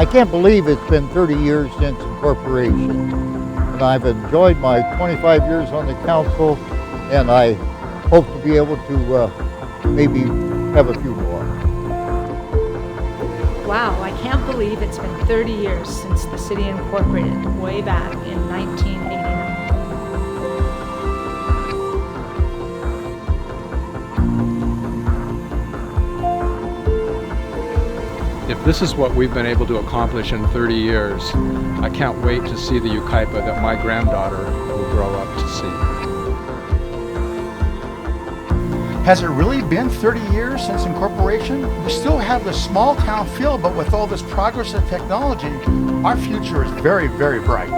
I can't believe it's been 30 years since incorporation. And I've enjoyed my 25 years on the council, and I hope to be able to maybe have a few more. Wow, I can't believe it's been 30 years since the city incorporated way back in 1989. If this is what we've been able to accomplish in 30 years, I can't wait to see the Yucaipa that my granddaughter will grow up to see. Has it really been 30 years since incorporation? We still have the small town feel, but with all this progress and technology, our future is very, very bright.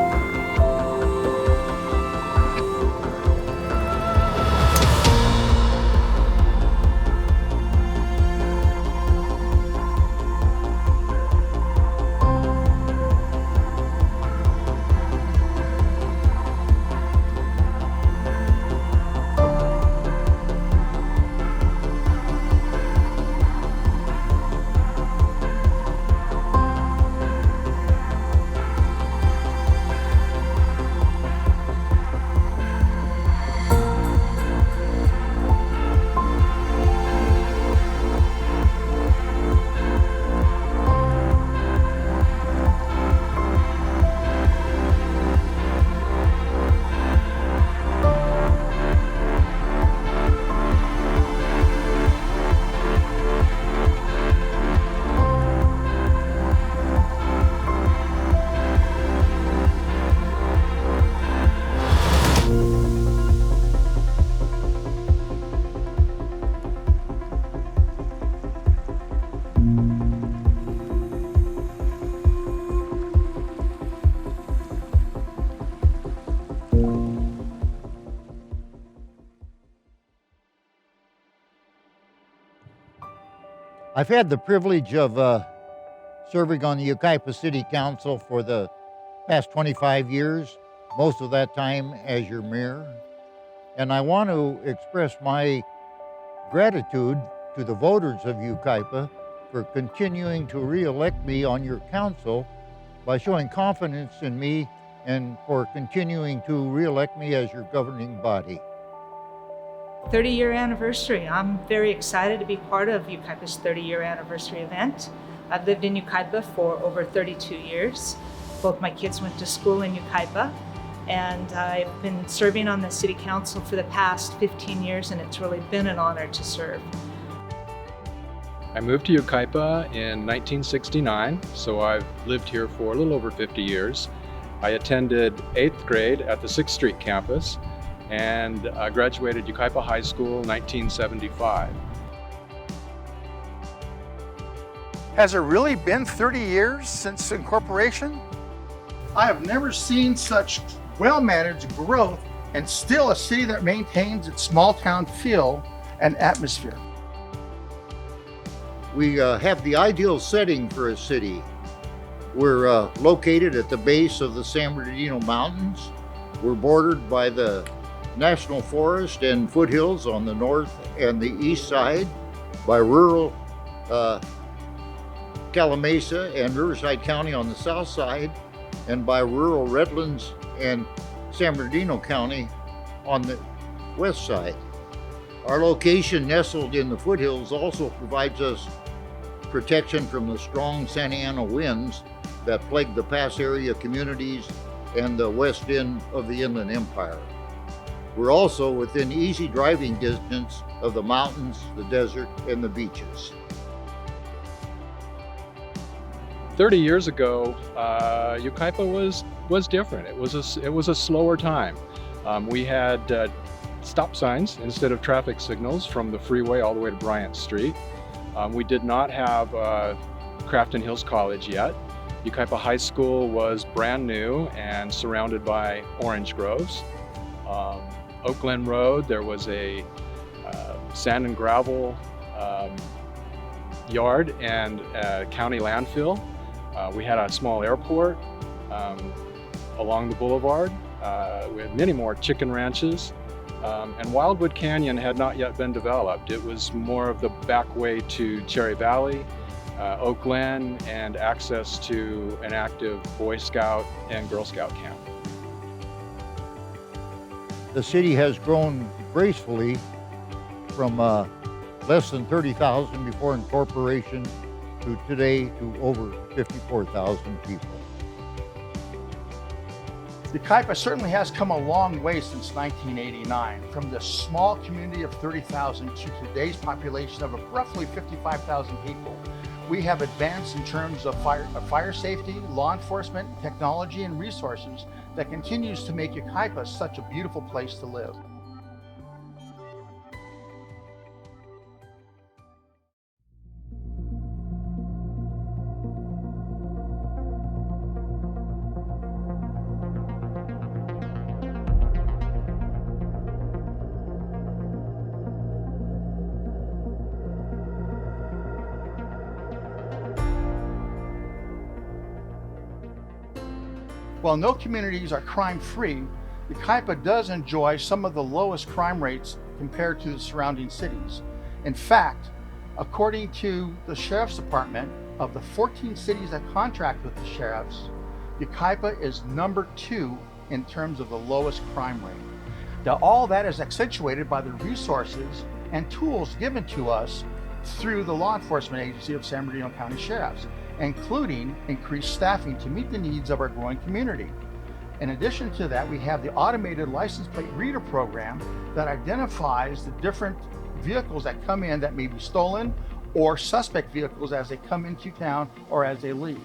I've had the privilege of serving on the Yucaipa City Council for the past 25 years, most of that time as your mayor. And I want to express my gratitude to the voters of Yucaipa for continuing to re-elect me on your council by showing confidence in me and for continuing to re-elect me as your governing body. 30-year anniversary. I'm very excited to be part of Yucaipa's 30-year anniversary event. I've lived in Yucaipa for over 32 years. Both my kids went to school in Yucaipa, and I've been serving on the city council for the past 15 years, and it's really been an honor to serve. I moved to Yucaipa in 1969, so I've lived here for a little over 50 years. I attended 8th grade at the 6th Street campus, and graduated Yucaipa High School in 1975. Has it really been 30 years since incorporation? I have never seen such well-managed growth and still a city that maintains its small town feel and atmosphere. We have the ideal setting for a city. We're located at the base of the San Bernardino Mountains. We're bordered by the National Forest and foothills on the north and the east side, by rural Calamasa and Riverside County on the south side, and by rural Redlands and San Bernardino County on the west side. Our location nestled in the foothills also provides us protection from the strong Santa Ana winds that plague the Pass area communities and the west end of the Inland Empire. We're also within easy driving distance of the mountains, the desert, and the beaches. 30 years ago, Yucaipa was different. It was a slower time. We had stop signs instead of traffic signals from the freeway all the way to Bryant Street. We did not have Crafton Hills College yet. Yucaipa High School was brand new and surrounded by orange groves. Oak Glen Road, there was a sand and gravel yard and county landfill. We had a small airport along the boulevard. We had many more chicken ranches. And Wildwood Canyon had not yet been developed. It was more of the back way to Cherry Valley. Oak Glen, and access to an active Boy Scout and Girl Scout camp. The city has grown gracefully from less than 30,000 before incorporation to today to over 54,000 people. Yucaipa certainly has come a long way since 1989, from the small community of 30,000 to today's population of roughly 55,000 people. We have advanced in terms of fire safety, law enforcement, technology, and resources that continues to make Yucaipa such a beautiful place to live. While no communities are crime-free, Yucaipa does enjoy some of the lowest crime rates compared to the surrounding cities. In fact, according to the Sheriff's Department, of the 14 cities that contract with the sheriffs, Yucaipa is number 2 in terms of the lowest crime rate. Now, all that is accentuated by the resources and tools given to us through the law enforcement agency of San Bernardino County Sheriffs, including increased staffing to meet the needs of our growing community. In addition to that, we have the automated license plate reader program that identifies the different vehicles that come in that may be stolen or suspect vehicles as they come into town or as they leave.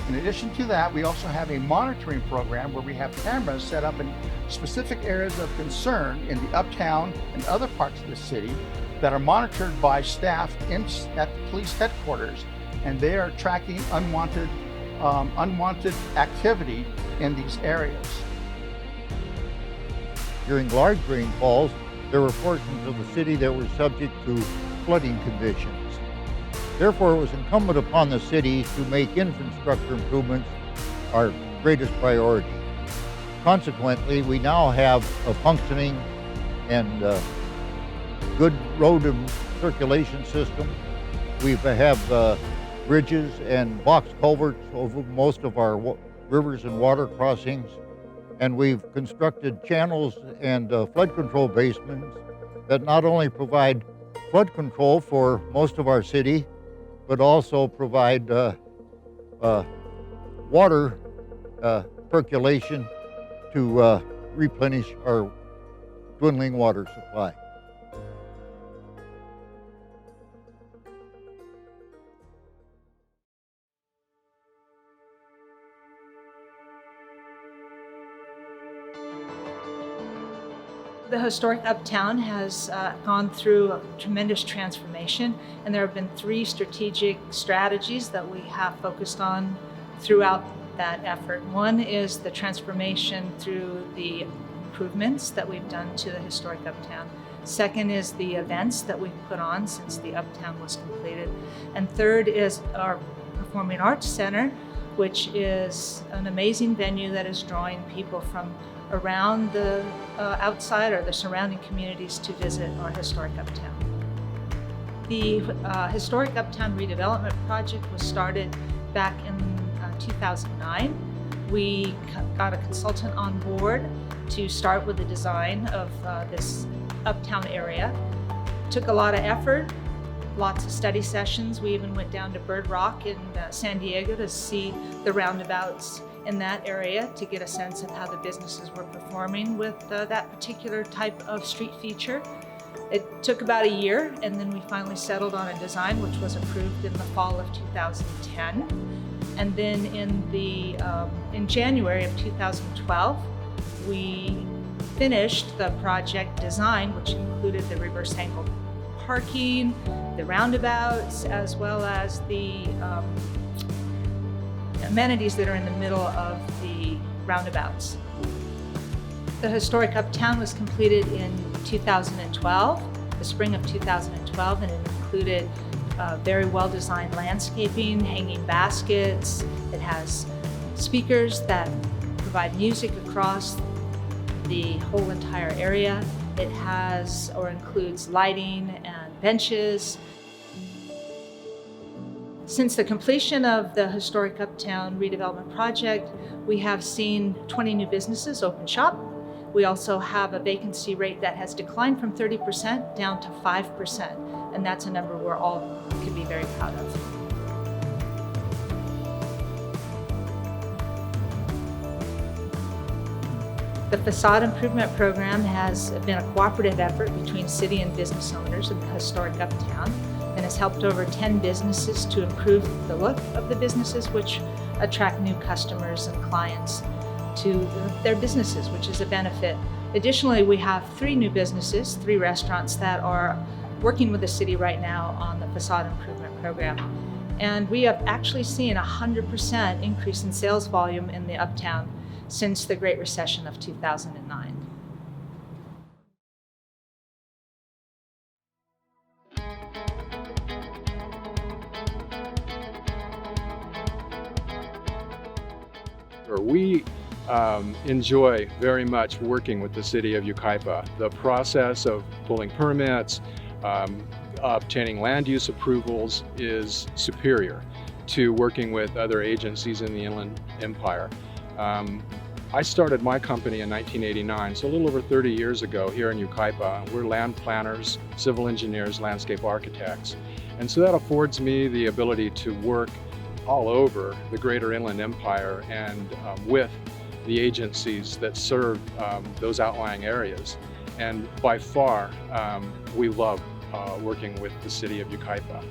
In addition to that, we also have a monitoring program where we have cameras set up in specific areas of concern in the uptown and other parts of the city that are monitored by staff at the police headquarters, and they are tracking unwanted activity in these areas. During large rainfalls, there were portions of the city that were subject to flooding conditions. Therefore, it was incumbent upon the city to make infrastructure improvements our greatest priority. Consequently, we now have a functioning and good road and circulation system. We have bridges and box culverts over most of our rivers and water crossings, and we've constructed channels and flood control basements that not only provide flood control for most of our city, but also provide water percolation to replenish our dwindling water supply. The historic Uptown has gone through a tremendous transformation, and there have been 3 strategic strategies that we have focused on throughout that effort. One is the transformation through the improvements that we've done to the historic Uptown. Second is the events that we've put on since the Uptown was completed. And third is our Performing Arts Center, which is an amazing venue that is drawing people from around the outside or the surrounding communities to visit our historic Uptown. The historic Uptown redevelopment project was started back in 2009. We got a consultant on board to start with the design of this Uptown area. Took a lot of effort, lots of study sessions. We even went down to Bird Rock in San Diego to see the roundabouts in that area to get a sense of how the businesses were performing with that particular type of street feature. It took about a year, and then we finally settled on a design which was approved in the fall of 2010. And then in January of 2012, we finished the project design, which included the reverse angle parking, the roundabouts, as well as the amenities that are in the middle of the roundabouts. The historic Uptown was completed in 2012, the spring of 2012, and it included very well-designed landscaping, hanging baskets. It has speakers that provide music across the whole entire area. It has or includes lighting and benches. Since the completion of the historic Uptown redevelopment project, we have seen 20 new businesses open shop. We also have a vacancy rate that has declined from 30% down to 5%, and that's a number we're all can be very proud of. The facade improvement program has been a cooperative effort between city and business owners in the historic Uptown, and has helped over 10 businesses to improve the look of the businesses, which attract new customers and clients to their businesses, which is a benefit. Additionally, we have 3 new businesses, 3 restaurants that are working with the city right now on the facade improvement program. And we have actually seen a 100% increase in sales volume in the Uptown since the Great Recession of 2009. We enjoy very much working with the city of Yucaipa. The process of pulling permits, obtaining land use approvals is superior to working with other agencies in the Inland Empire. I started my company in 1989, so a little over 30 years ago here in Yucaipa. We're land planners, civil engineers, landscape architects. And so that affords me the ability to work all over the greater Inland Empire and with the agencies that serve those outlying areas. And by far, we love working with the city of Yucaipa.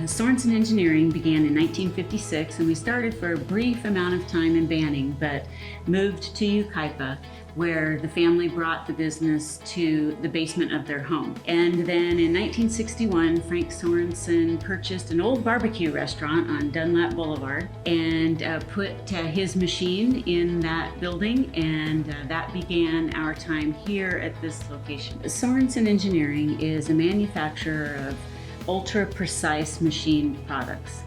Sorensen Engineering began in 1956, and we started for a brief amount of time in Banning, but moved to Yucaipa, where the family brought the business to the basement of their home. And then in 1961, Frank Sorensen purchased an old barbecue restaurant on Dunlap Boulevard and put his machine in that building, and that began our time here at this location. Sorensen Engineering is a manufacturer of ultra-precise machined products.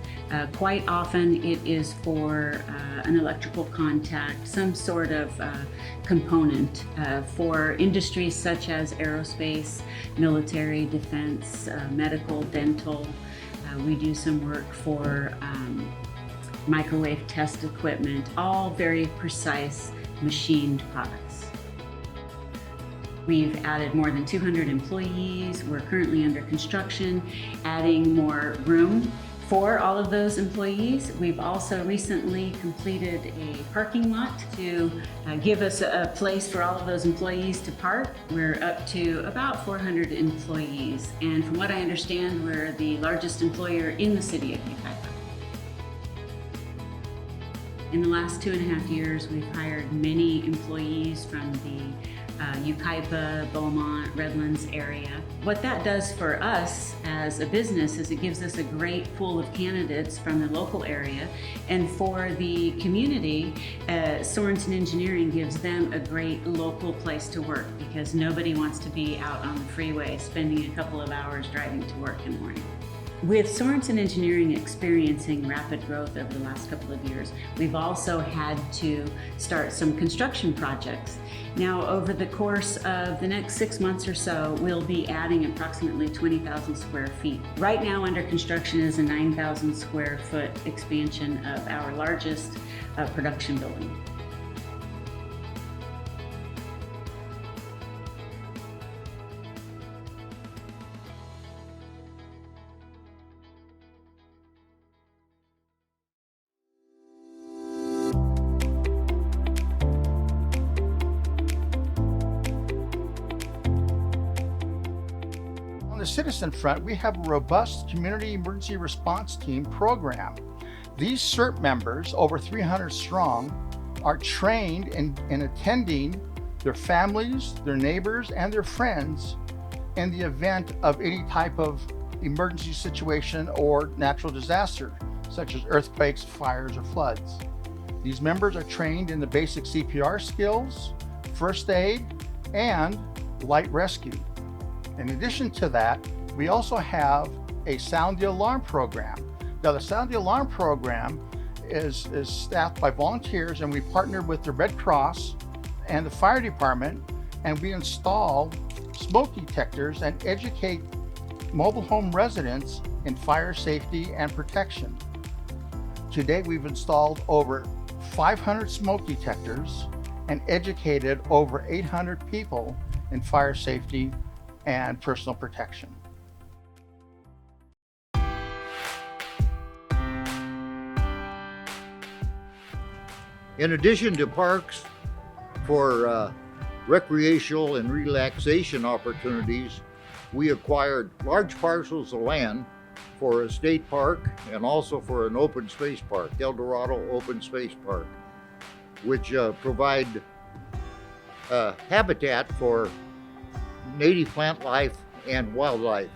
Quite often it is for an electrical contact, some sort of component for industries such as aerospace, military, defense, medical, dental. We do some work for microwave test equipment, all very precise machined products. We've added more than 200 employees. We're currently under construction, adding more room for all of those employees. We've also recently completed a parking lot to give us a place for all of those employees to park. We're up to about 400 employees, and from what I understand, we're the largest employer in the city of Yucaipa. In the last 2.5 years, we've hired many employees from the Yucaipa, Beaumont, Redlands area. What that does for us as a business is it gives us a great pool of candidates from the local area, and for the community, Sorensen Engineering gives them a great local place to work, because nobody wants to be out on the freeway spending a couple of hours driving to work in the morning. With Sorensen Engineering experiencing rapid growth over the last couple of years, we've also had to start some construction projects. Now, over the course of the next 6 months or so, we'll be adding approximately 20,000 square feet. Right now under construction is a 9,000 square foot expansion of our largest production building. On the citizen front, we have a robust community emergency response team program. These CERT members, over 300 strong, are trained in attending their families, their neighbors, and their friends in the event of any type of emergency situation or natural disaster, such as earthquakes, fires, or floods. These members are trained in the basic CPR skills, first aid, and light rescue. In addition to that, we also have a Sound the Alarm program. Now, the Sound the Alarm program is staffed by volunteers, and we partner with the Red Cross and the fire department, and we install smoke detectors and educate mobile home residents in fire safety and protection. To date, we've installed over 500 smoke detectors and educated over 800 people in fire safety and personal protection. In addition to parks for recreational and relaxation opportunities, we acquired large parcels of land for a state park and also for an open space park, El Dorado Open Space Park, which provide habitat for native plant life and wildlife,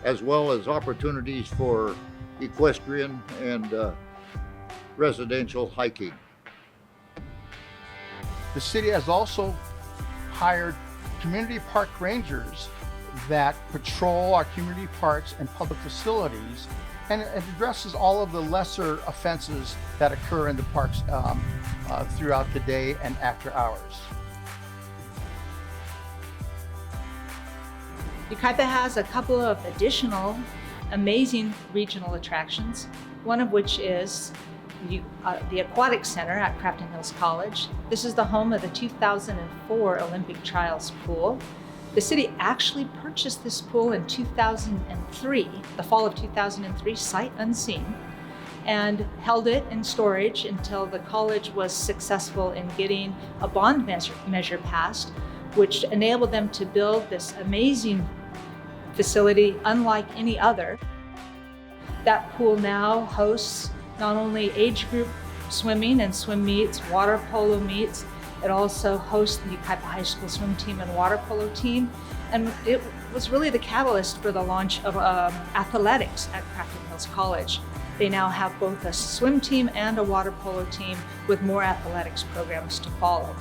as well as opportunities for equestrian and residential hiking. The city has also hired community park rangers that patrol our community parks and public facilities, and it addresses all of the lesser offenses that occur in the parks throughout the day and after hours. Yucaipa has a couple of additional amazing regional attractions, one of which is the Aquatic Center at Crafton Hills College. This is the home of the 2004 Olympic Trials pool. The city actually purchased this pool in 2003, the fall of 2003, sight unseen, and held it in storage until the college was successful in getting a bond measure passed, which enabled them to build this amazing facility unlike any other. That pool now hosts not only age group swimming and swim meets, water polo meets, it also hosts the Yucaipa High School swim team and water polo team. And it was really the catalyst for the launch of athletics at Crafton Hills College. They now have both a swim team and a water polo team with more athletics programs to follow.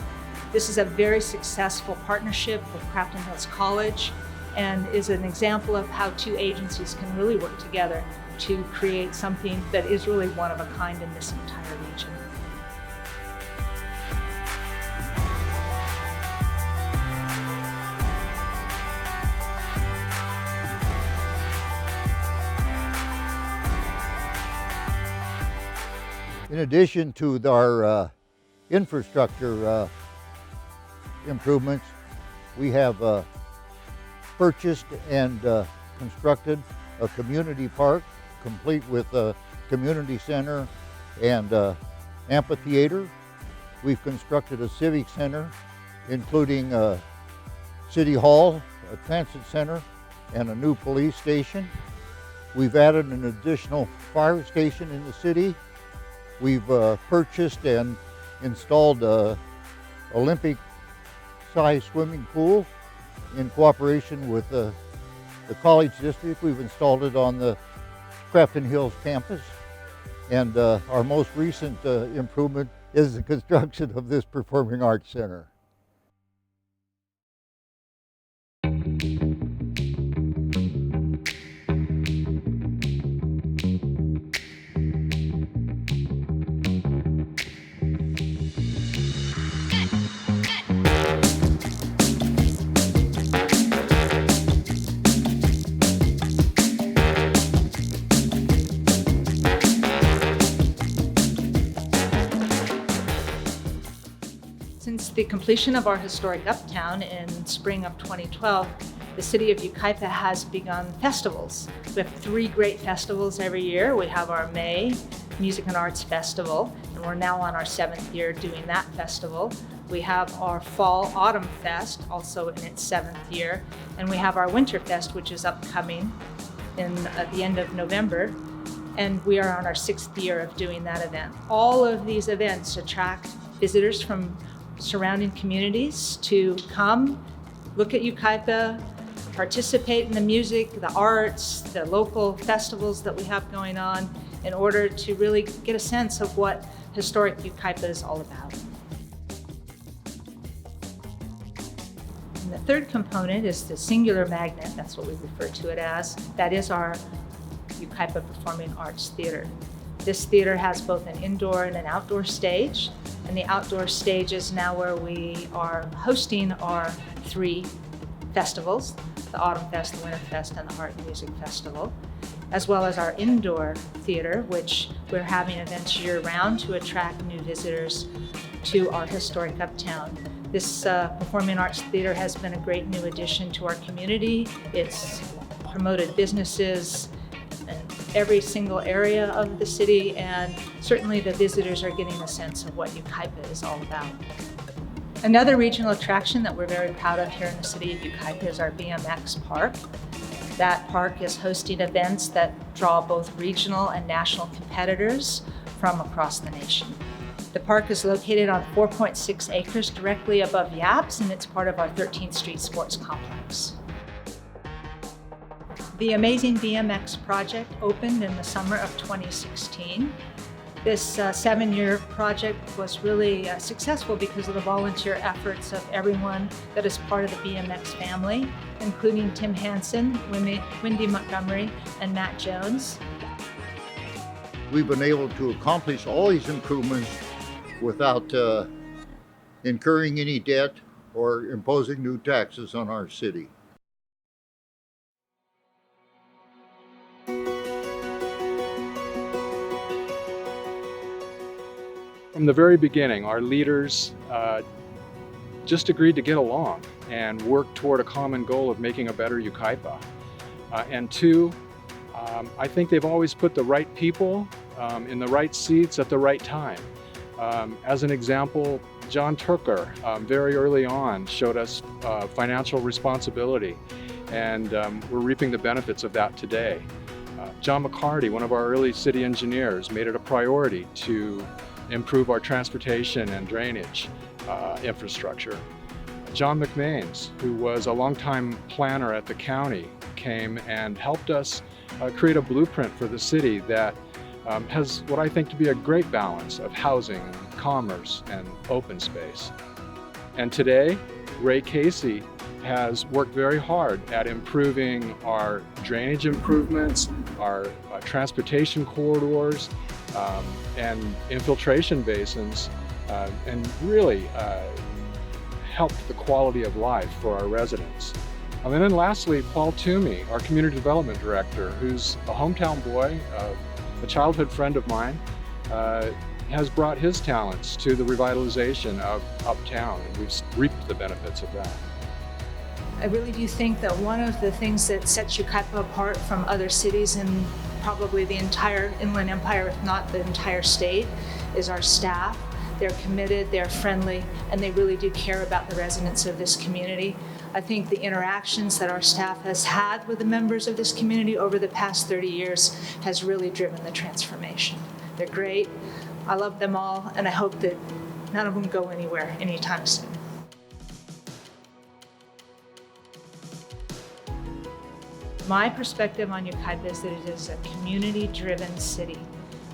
This is a very successful partnership with Crafton Hills College and is an example of how two agencies can really work together to create something that is really one of a kind in this entire region. In addition to our infrastructure improvements, we have purchased and constructed a community park complete with a community center and amphitheater. We've constructed a civic center, including a city hall, a transit center, and a new police station. We've added an additional fire station in the city. We've purchased and installed a Olympic-sized swimming pool in cooperation with the college district. We've installed it on the Crafton Hills campus. And our most recent improvement is the construction of this Performing Arts Center. Since the completion of our historic Uptown in spring of 2012, the city of Yucaipa has begun festivals. We have 3 great festivals every year. We have our May Music and Arts Festival, and we're now on our 7th year doing that festival. We have our Fall Autumn Fest, also in its 7th year, and we have our Winter Fest, which is upcoming at the end of November, and we are on our 6th year of doing that event. All of these events attract visitors from surrounding communities to come, look at Yucaipa, participate in the music, the arts, the local festivals that we have going on in order to really get a sense of what historic Yucaipa is all about. And the third component is the singular magnet, that's what we refer to it as. That is our Yucaipa Performing Arts Theater. This theater has both an indoor and an outdoor stage, and the outdoor stage is now where we are hosting our 3 festivals, the Autumn Fest, the Winter Fest, and the Art and Music Festival, as well as our indoor theater, which we're having events year-round to attract new visitors to our historic uptown. This performing arts theater has been a great new addition to our community. It's promoted businesses in every single area of the city, and certainly the visitors are getting a sense of what Yucaipa is all about. Another regional attraction that we're very proud of here in the city of Yucaipa is our BMX park. That park is hosting events that draw both regional and national competitors from across the nation. The park is located on 4.6 acres directly above Yaps, and it's part of our 13th Street Sports Complex. The Amazing BMX project opened in the summer of 2016. This 7-year project was really successful because of the volunteer efforts of everyone that is part of the BMX family, including Tim Hansen, Wendy Montgomery, and Matt Jones. We've been able to accomplish all these improvements without incurring any debt or imposing new taxes on our city. From the very beginning, our leaders just agreed to get along and work toward a common goal of making a better Yucaipa. And two, I think they've always put the right people in the right seats at the right time. As an example, John Turker very early on showed us financial responsibility, and we're reaping the benefits of that today. John McCarty, one of our early city engineers, made it a priority to improve our transportation and drainage infrastructure. John McMains, who was a longtime planner at the county, came and helped us create a blueprint for the city that has what I think to be a great balance of housing and commerce and open space. And today, Ray Casey has worked very hard at improving our drainage improvements, our transportation corridors, and infiltration basins, and really helped the quality of life for our residents. And then lastly, Paul Toomey, our community development director, who's a hometown boy, a childhood friend of mine, has brought his talents to the revitalization of uptown, and we've reaped the benefits of that. I really do think that one of the things that sets Yucaipa apart from other cities in probably the entire Inland Empire, if not the entire state, is our staff. They're committed, they're friendly, and they really do care about the residents of this community. I think the interactions that our staff has had with the members of this community over the past 30 years has really driven the transformation. They're great. I love them all, and I hope that none of them go anywhere anytime soon. My perspective on Yucaipa is that it is a community-driven city.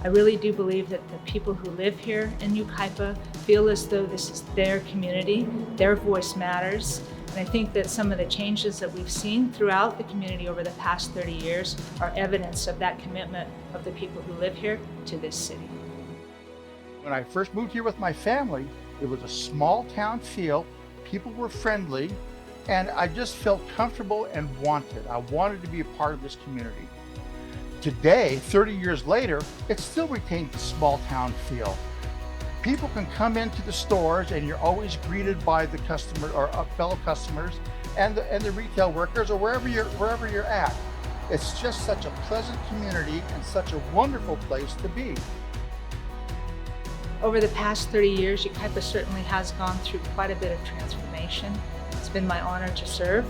I really do believe that the people who live here in Yucaipa feel as though this is their community, their voice matters, and I think that some of the changes that we've seen throughout the community over the past 30 years are evidence of that commitment of the people who live here to this city. When I first moved here with my family, it was a small town feel, people were friendly, and I just felt comfortable and wanted. I wanted to be a part of this community. Today, 30 years later, it still retains the small town feel. People can come into the stores and you're always greeted by the customer or fellow customers and the retail workers or wherever you're at. It's just such a pleasant community and such a wonderful place to be. Over the past 30 years, Yucaipa certainly has gone through quite a bit of transformation. It's been my honor to serve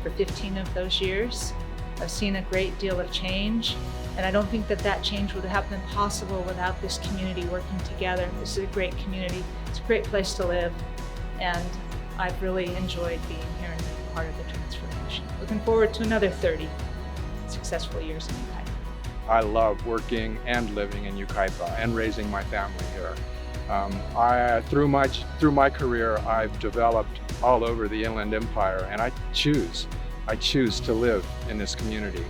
for 15 of those years. I've seen a great deal of change, and I don't think that that change would have been possible without this community working together. This is a great community. It's a great place to live, and I've really enjoyed being here and being part of the transformation. Looking forward to another 30 successful years in Yucaipa. I love working and living in Yucaipa and raising my family here. Through my career, I've developed all over the Inland Empire, and I choose to live in this community.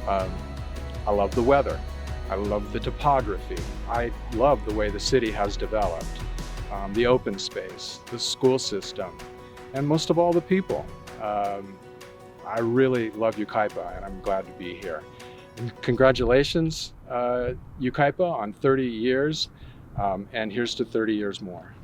I love the weather. I love the topography. I love the way the city has developed, the open space, the school system, and most of all, the people. I really love Yucaipa, and I'm glad to be here. And congratulations, Yucaipa, on 30 years, and here's to 30 years more.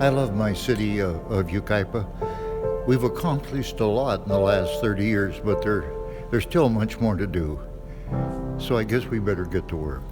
I love my city of Yucaipa. We've accomplished a lot in the last 30 years, but there's still much more to do. So I guess we better get to work.